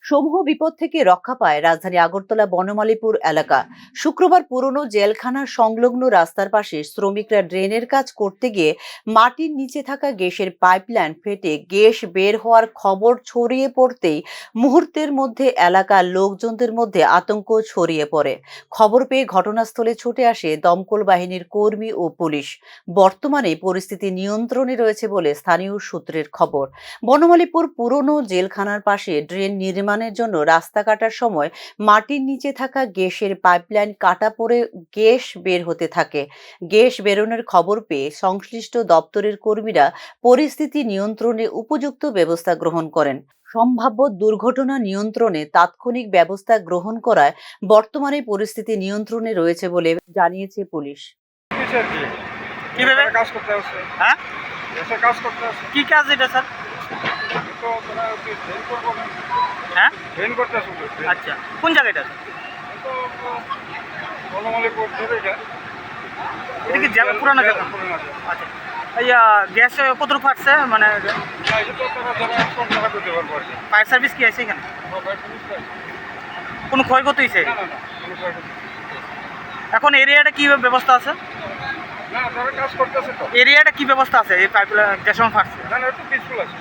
সমূহ বিপদ থেকে রক্ষা পায় রাজধানী আগরতলা বনমালীপুর এলাকা। শুক্রবার পুরনো জেলখানার সংলগ্ন রাস্তার পাশে শ্রমিকরা ড্রেনের কাজ করতে গিয়ে মাটির নিচে থাকা গ্যাসের পাইপলাইন ফেটে গ্যাস বের হওয়ার খবর ছড়িয়ে পড়তেই মুহূর্তের মধ্যে এলাকার লোকজনদের মধ্যে আতঙ্ক ছড়িয়ে পড়ে। খবর পেয়ে ঘটনাস্থলে ছুটে আসে দমকল বাহিনীর কর্মী ও পুলিশ। বর্তমানে পরিস্থিতি নিয়ন্ত্রণে রয়েছে বলে স্থানীয় সূত্রের খবর। বনমালীপুর পুরনো জেলখানার পাশে ড্রেন নির্মাণের জন্য রাস্তা কাটার সময় মাটির নিচে থাকা গ্যাসের পাইপলাইন কাটা পড়ে গ্যাস বের হতে থাকে। গ্যাস বেরোনোর খবর পেয়ে সংশ্লিষ্ট দপ্তরের কর্মীরা পরিস্থিতি নিয়ন্ত্রণে উপযুক্ত ব্যবস্থা গ্রহণ করেন। সম্ভাব্য দুর্ঘটনা নিয়ন্ত্রণে তাৎক্ষণিক ব্যবস্থা গ্রহণ করায় বর্তমানে পরিস্থিতি নিয়ন্ত্রণে রয়েছে বলে জানিয়েছে পুলিশ। কিভাবে কাজ করতে আসছে? হ্যাঁ, এসে কাজ করতে আসছে। কি কাজ এটা স্যার? তো তোমার ড্রেন করবো না। হ্যাঁ, ড্রেন করতে আসছে। আচ্ছা, কোন জায়গাটা? তো বনমালীপুর ধরে এটা কি জায়গা পুরানো জায়গা? আচ্ছা, ইয়া গ্যাস কতটুকু ফাটছে? মানে ফায়ার সার্ভিস কি আছে এখানে? কোনো ক্ষয়ক্ষতি হয়েছে? এখন এরিয়াটা কি ব্যবস্থা আছে? এরিয়াটা কি ব্যবস্থা আছে এই পাইপ গ্যাস ফাটছে? না, একটু পিসফুল আছে।